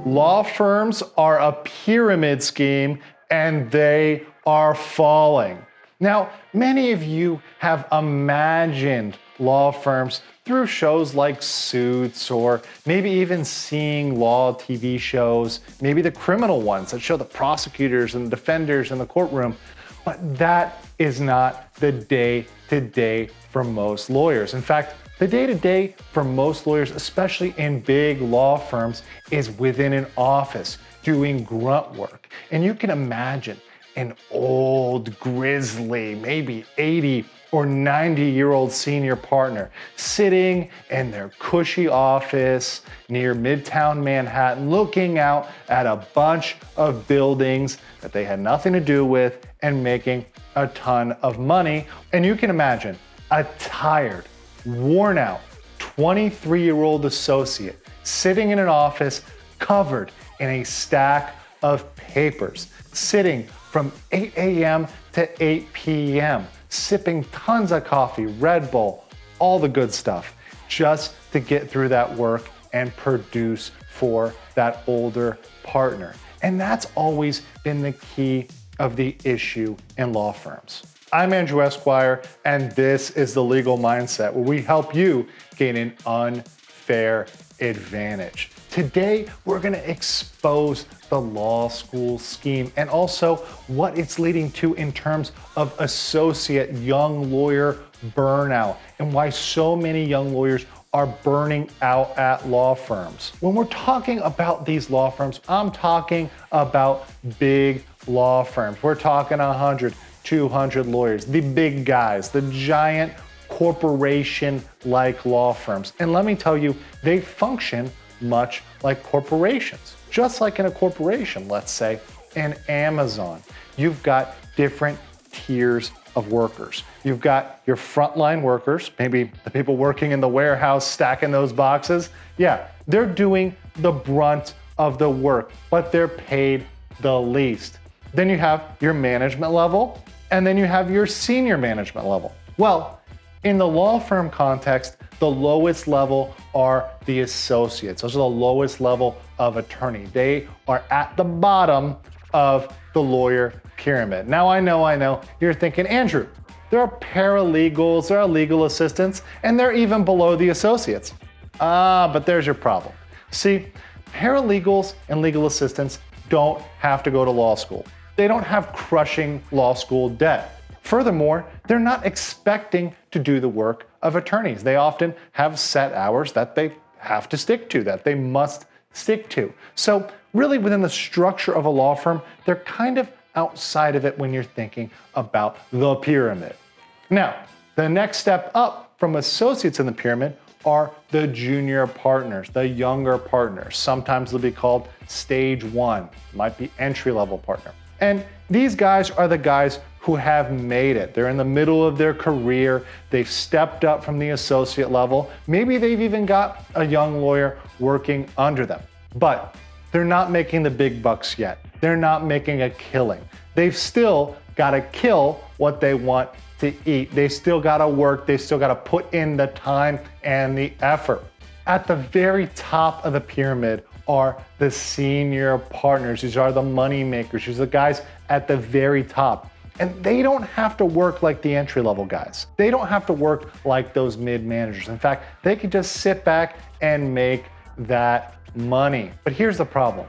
Law firms are a pyramid scheme and they are falling. Now, many of you have imagined law firms through shows like Suits, or maybe even seeing law TV shows, maybe the criminal ones that show the prosecutors and the defenders in the courtroom. But that is not the day-to-day for most lawyers. In fact, the day-to-day for most lawyers, especially in big law firms, is within an office doing grunt work. And you can imagine an old, grizzly, maybe 80 or 90-year-old senior partner sitting in their cushy office near Midtown Manhattan, looking out at a bunch of buildings that they had nothing to do with and making a ton of money. And you can imagine a tired, worn out 23-year-old associate sitting in an office covered in a stack of papers, sitting from 8 a.m. to 8 p.m., sipping tons of coffee, Red Bull, all the good stuff, just to get through that work and produce for that older partner. And that's always been the key of the issue in law firms. I'm Andrew Esquire, and this is The Legal Mindset, where we help you gain an unfair advantage. Today, we're gonna expose the law school scheme and also what it's leading to in terms of associate young lawyer burnout and why so many young lawyers are burning out at law firms. When we're talking about these law firms, I'm talking about big law firms. We're talking 100, 200 lawyers, the big guys, the giant corporation-like law firms. And let me tell you, they function much like corporations. Just like in a corporation, let's say, in Amazon, you've got different tiers of workers. You've got your frontline workers, maybe the people working in the warehouse stacking those boxes. Yeah, they're doing the brunt of the work, but they're paid the least. Then you have your management level, and then you have your senior management level. Well, in the law firm context, the lowest level are the associates. Those are the lowest level of attorney. They are at the bottom of the lawyer pyramid. Now I know, you're thinking, Andrew, there are paralegals, there are legal assistants, and they're even below the associates. But there's your problem. See, paralegals and legal assistants don't have to go to law school. They don't have crushing law school debt. Furthermore, they're not expecting to do the work of attorneys. They often have set hours that they have to stick to, that they must stick to. So really within the structure of a law firm, they're kind of outside of it when you're thinking about the pyramid. Now, the next step up from associates in the pyramid are the junior partners, the younger partners. Sometimes they'll be called stage one, might be entry-level partner. And these guys are the guys who have made it. They're in the middle of their career. They've stepped up from the associate level. Maybe they've even got a young lawyer working under them, but they're not making the big bucks yet. They're not making a killing. They've still got to kill what they want to eat. They still got to work. They still got to put in the time and the effort. At the very top of the pyramid are the senior partners. These are the money makers. These are the guys at the very top. And they don't have to work like the entry-level guys. They don't have to work like those mid-managers. In fact, they can just sit back and make that money. But here's the problem.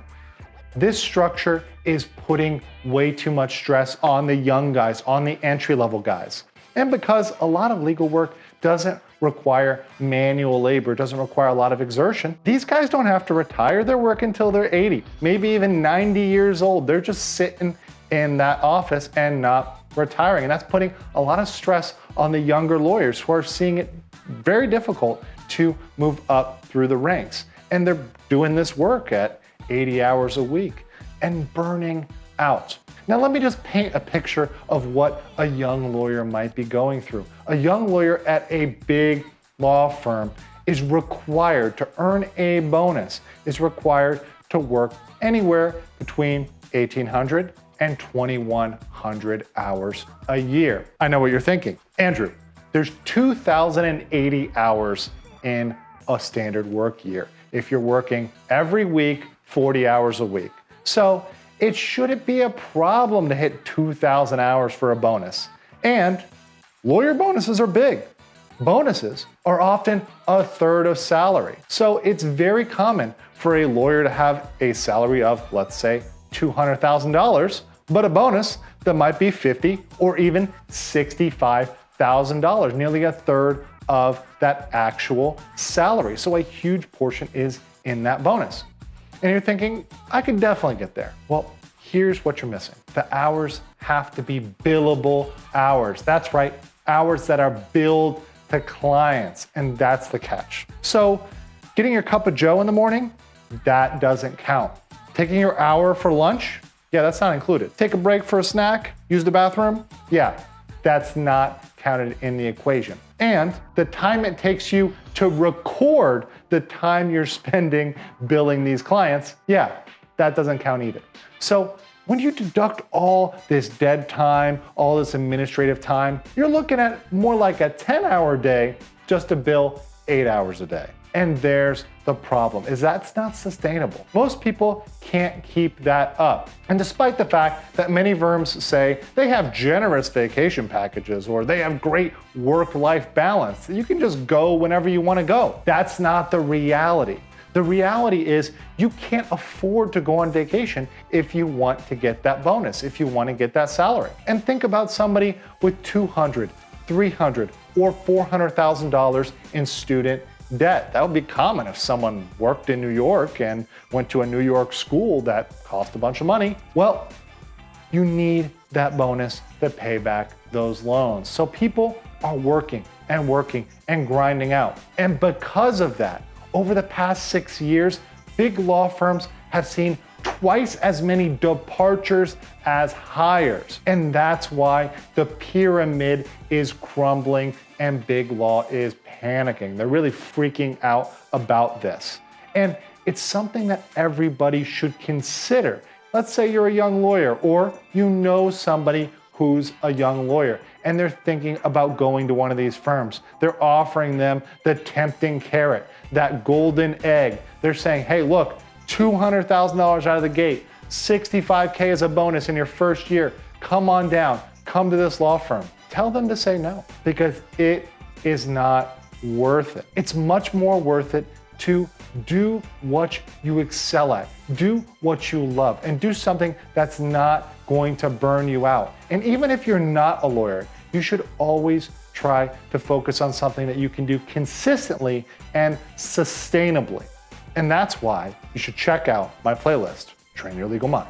This structure is putting way too much stress on the young guys, on the entry-level guys. And because a lot of legal work doesn't require manual labor, doesn't require a lot of exertion, these guys don't have to retire. They're working until they're 80, maybe even 90 years old. They're just sitting in that office and not retiring. And that's putting a lot of stress on the younger lawyers who are seeing it very difficult to move up through the ranks. And they're doing this work at 80 hours a week and burning out. Now let me just paint a picture of what a young lawyer might be going through. A young lawyer at a big law firm is required to earn a bonus, is required to work anywhere between 1,800 and 2,100 hours a year. I know what you're thinking. Andrew, there's 2,080 hours in a standard work year if you're working every week, 40 hours a week. So it shouldn't be a problem to hit 2,000 hours for a bonus. And lawyer bonuses are big. Bonuses are often a third of salary. So it's very common for a lawyer to have a salary of, let's say, $200,000, but a bonus that might be $50,000 or even $65,000, nearly a third of that actual salary. So a huge portion is in that bonus. And you're thinking, I could definitely get there. Well, here's what you're missing. The hours have to be billable hours. That's right, hours that are billed to clients, and that's the catch. So getting your cup of joe in the morning, that doesn't count. Taking your hour for lunch, yeah, that's not included. Take a break for a snack, use the bathroom, yeah, that's not counted in the equation. And the time it takes you to record the time you're spending billing these clients, yeah, that doesn't count either. So when you deduct all this dead time, all this administrative time, you're looking at more like a 10-hour day just to bill 8 hours a day. And there's the problem, is that's not sustainable. Most people can't keep that up. And despite the fact that many firms say they have generous vacation packages or they have great work-life balance, you can just go whenever you want to go. That's not the reality. The reality is you can't afford to go on vacation if you want to get that bonus, if you want to get that salary. And think about somebody with $200,000, $300,000, or $400,000 in student debt. That would be common if someone worked in New York and went to a New York school that cost a bunch of money. Well, you need that bonus to pay back those loans. So people are working and grinding out. And because of that, over the past 6 years, big law firms have seen twice as many departures as hires. And that's why the pyramid is crumbling and big law is panicking. They're really freaking out about this. And it's something that everybody should consider. Let's say you're a young lawyer or you know somebody who's a young lawyer and they're thinking about going to one of these firms. They're offering them the tempting carrot, that golden egg. They're saying, hey, look, $200,000 out of the gate, $65K as a bonus in your first year. Come on down, come to this law firm. Tell them to say no, because it is not worth it. It's much more worth it to do what you excel at, do what you love, and do something that's not going to burn you out. And even if you're not a lawyer, you should always try to focus on something that you can do consistently and sustainably. And that's why you should check out my playlist, Train Your Legal Mind.